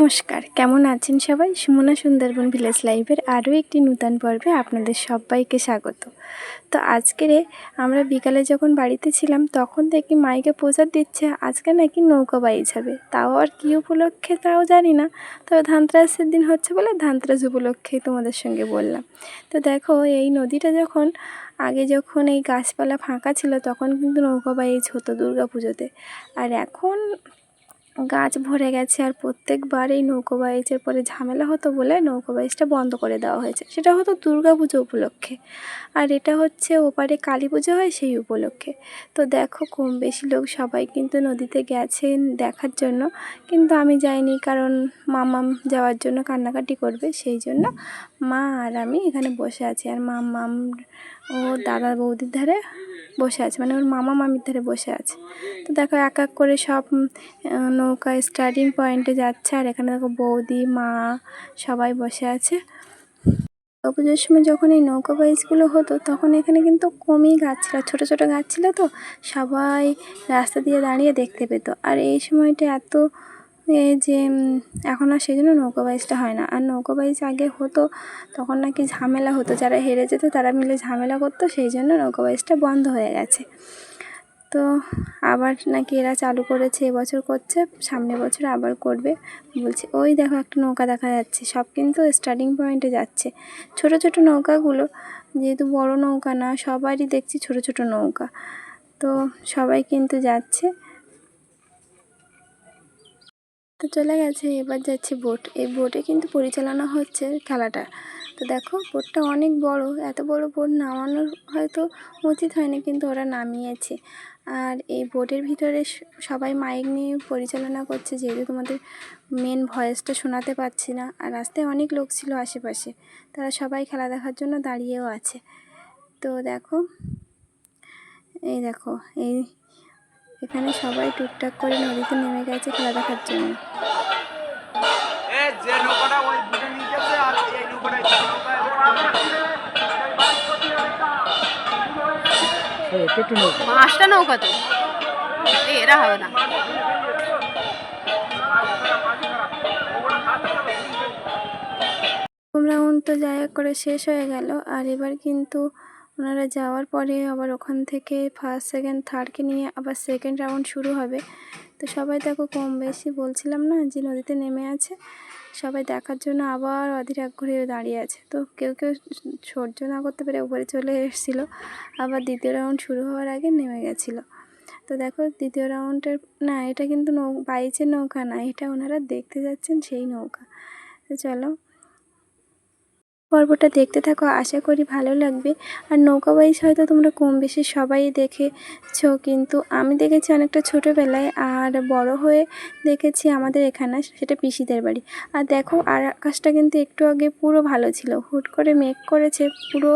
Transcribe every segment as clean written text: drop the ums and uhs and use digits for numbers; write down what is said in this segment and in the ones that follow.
নমস্কার, কেমন আছেন সবাই? সুমনা সুন্দরবন ভিলেজ লাইফের আরও একটি নূতন পর্বে আপনাদের সবাইকে স্বাগত। তো আজকের আমরা বিকালে যখন বাড়িতে ছিলাম তখন দেখি মাইকে প্রচার দিচ্ছে আজকে নাকি নৌকা বাইচ হবে। তাও আর কী উপলক্ষে তাও জানি না, তবে ধানতেরাসের দিন হচ্ছে বলে ধানতেরাস উপলক্ষেই তোমাদের সঙ্গে বললাম। তো দেখো, এই নদীটা যখন এই গাছপালা ফাঁকা ছিল তখন কিন্তু নৌকা বাইচ হতো দুর্গা পুজোতে, আর এখন গাছ ভরে গেছে। আর প্রত্যেকবার এই নৌকো বাইচের পরে ঝামেলা হতো বলে নৌকো বাইচটা বন্ধ করে দেওয়া হয়েছে। সেটা হতো দুর্গা পুজো উপলক্ষে, আর এটা হচ্ছে ওপারে কালী পুজো হয় সেই উপলক্ষে। তো দেখো, কম বেশি লোক সবাই কিন্তু নদীতে গেছেন দেখার জন্য, কিন্তু আমি যাইনি, কারণ মাম্মাম যাওয়ার জন্য কান্নাকাটি করবে, সেই জন্য মা আর আমি এখানে বসে আছি। আর মাম্মাম ও দাদা বৌদির ধারে বসে আছে, মানে ওর মামা মামির ধারে বসে আছে। তো দেখো, এক এক করে সব নৌকা স্টার্টিং পয়েন্টে যাচ্ছে, আর এখানে দেখো বৌদি মা সবাই বসে আছে। পুজোর সময় যখন এই নৌকা বাইচগুলো হতো তখন এখানে কিন্তু কমই গাছ ছিল, ছোটো ছোটো গাছ ছিল, তো সবাই রাস্তা দিয়ে দাঁড়িয়ে দেখতে পেত। আর এই সময়টা এত এখন আর সেই জন্য নৌকা বাইচটা হয় না। আর নৌকা বাইচ আগে হতো তখন নাকি ঝামেলা হতো, যারা হেরে যেত তারা মিলে ঝামেলা করতো, সেই জন্য নৌকা বাইচটা বন্ধ হয়ে গেছে। তো আবার নাকি এরা চালু করেছে, এবছর করছে, সামনের বছর আবার করবে বলছে। ওই দেখো, একটা নৌকা দেখা যাচ্ছে, সব কিন্তু স্টার্টিং পয়েন্টে যাচ্ছে। ছোট ছোট নৌকাগুলো, যেহেতু বড় নৌকা না, সবারই দেখছি ছোট ছোট নৌকা, তো সবাই কিন্তু যাচ্ছে। তো চলে গেছে, এবার যাচ্ছে বোট। এই বোটে কিন্তু পরিচালনা হচ্ছে খেলাটা। তো দেখো, বোটটা অনেক বড়, এত বড় বোট নামানোর হয়তো উচিত হয়নি, কিন্তু ওরা নামিয়েছে। আর এই বোটের ভিতরে সবাই মাইক নিয়ে পরিচালনা করছে, যেহেতু তোমাদের মেন ভয়েসটা শোনাতে পারছি না। আর রাস্তায় অনেক লোক ছিল আশেপাশে, তারা সবাই খেলা দেখার জন্য দাঁড়িয়েও আছে। তো দেখো, এই দেখো, এখানে সবাই টুকটাক করে নদীতে নেমে গেছে খেলা দেখার জন্য। পাঁচটা নৌকা তো এরা হবে না। রাউন্ড তো যাই করে শেষ হয়ে গেল, আর এবার কিন্তু ওনারা যাওয়ার পরে আবার ওখান থেকে ফার্স্ট সেকেন্ড থার্ডকে নিয়ে আবার সেকেন্ড রাউন্ড শুরু হবে। তো সবাই দেখো, কম বেশি বলছিলাম না যে নদীতে নেমে আছে, সবাই দেখার জন্য আবার অধীর আগ্রহে দাঁড়িয়ে আছে। তো কেউ কেউ সহ্য না করতে পেরে উপরে চলে এসেছিলো, আবার দ্বিতীয় রাউন্ড শুরু হওয়ার আগে নেমে গেছিলো। তো দেখো, দ্বিতীয় রাউন্ডের না, এটা কিন্তু বাইচের নৌকা না, এটা ওনারা দেখতে যাচ্ছেন সেই নৌকা। তো চলো, পর্বটা দেখতে থাকো, আশা করি ভালো লাগবে। আর নৌকা বাইচ হয়তো তোমরা কম বেশি সবাই দেখেছো, কিন্তু আমি দেখেছি অনেকটা ছোটোবেলায়, আর বড় হয়ে দেখেছি আমাদের এখানে, সেটা পিসিদের বাড়ি। আর দেখো, আর আকাশটা কিন্তু একটু আগে পুরো ভালো ছিল, হুট করে মেঘ করেছে, পুরো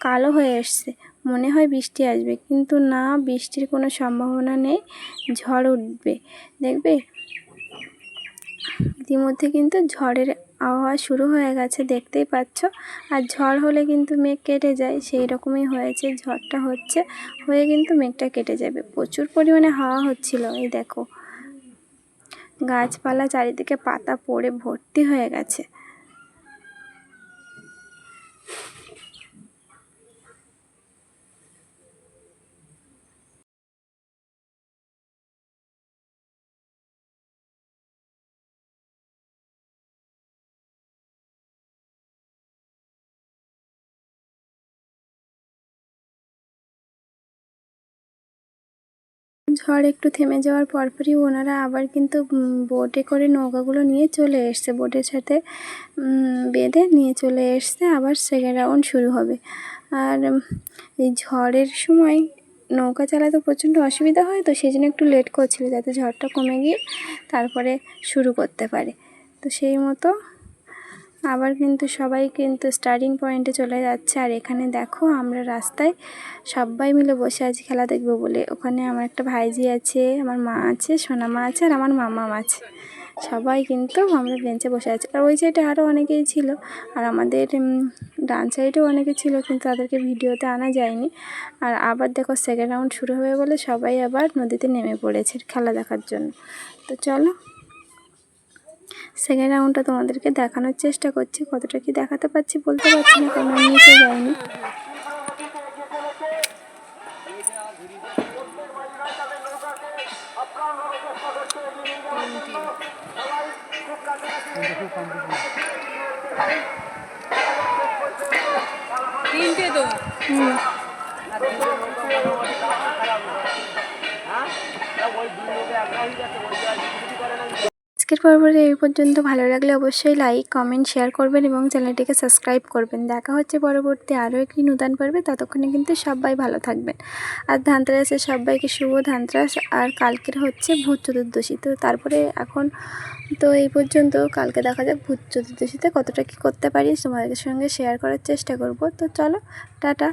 কালো হয়ে এসছে, মনে হয় বৃষ্টি আসবে, কিন্তু না, বৃষ্টির কোনো সম্ভাবনা নেই, ঝড় উঠবে দেখবে। ইতিমধ্যে কিন্তু ঝড়ের আবহাওয়া শুরু হয়ে গেছে, দেখতেই পাচ্ছ। আর ঝড় হলে কিন্তু মেঘ কেটে যায়, সেই রকমই হয়েছে, ঝড়টা হয়ে কিন্তু মেঘটা কেটে যাবে। প্রচুর পরিমাণে হাওয়া হচ্ছিল, এই দেখো গাছপালা চারিদিকে পাতা পড়ে ভর্তি হয়ে গেছে। ঝড় একটু থেমে যাওয়ার পরপরই ওনারা আবার কিন্তু বোটে করে নৌকাগুলো নিয়ে চলে এসছে, বোটের সাথে বেঁধে নিয়ে চলে এসছে, আবার সেকেন্ড রাউন্ড শুরু হবে। আর এই ঝড়ের সময় নৌকা চালাতে প্রচণ্ড অসুবিধা হয়, তো সেই জন্য একটু লেট করছিল, যাতে ঝড়টা কমে গিয়ে তারপরে শুরু করতে পারে। তো সেই মতো আবার কিন্তু সবাই কিন্তু স্টার্টিং পয়েন্টে চলে যাচ্ছে। আর এখানে দেখো, আমরা রাস্তায় সবাই মিলে বসে আছি খেলা দেখবো বলে। ওখানে আমার একটা ভাইজি আছে, আমার মা আছে, সোনা মা আছে, আর আমার মামাম আছে, সবাই কিন্তু আমরা বেঞ্চে বসে আছি। আর ওই সাইডে আরও অনেকেই ছিল, আর আমাদের ডান সাইডেও অনেকে ছিল, কিন্তু তাদেরকে ভিডিওতে আনা যায়নি। আর আবার দেখো, সেকেন্ড রাউন্ড শুরু হবে বলে সবাই আবার নদীতে নেমে পড়েছে খেলা দেখার জন্য। তো চলো, সেকেন্ড রাউন্ডটা তোমাদেরকে দেখানোর চেষ্টা করছি, কতটা কি দেখাতে পারছি বলতে পারছি না, কারণ আমি নিচে যাইনি। তিনটে তো আজকের পর্বটি এই পর্যন্ত। ভালো লাগলে অবশ্যই লাইক, কমেন্ট, শেয়ার করবেন এবং চ্যানেলটিকে সাবস্ক্রাইব করবেন। দেখা হচ্ছে পরবর্তী আরও একটি নূতন পর্বে। ততক্ষণে কিন্তু সবাই ভালো থাকবেন। আর ধানতেরাসের সবাইকে শুভ ধানতেরাস। আর কালকের হচ্ছে ভূত চতুর্দশী, তো তারপরে এখন তো এই পর্যন্ত। কালকে দেখা যাক ভূত চতুর্দশীতে কতটা কী করতে পারি, তোমাদের সঙ্গে শেয়ার করার চেষ্টা করব। তো চলো, টাটা।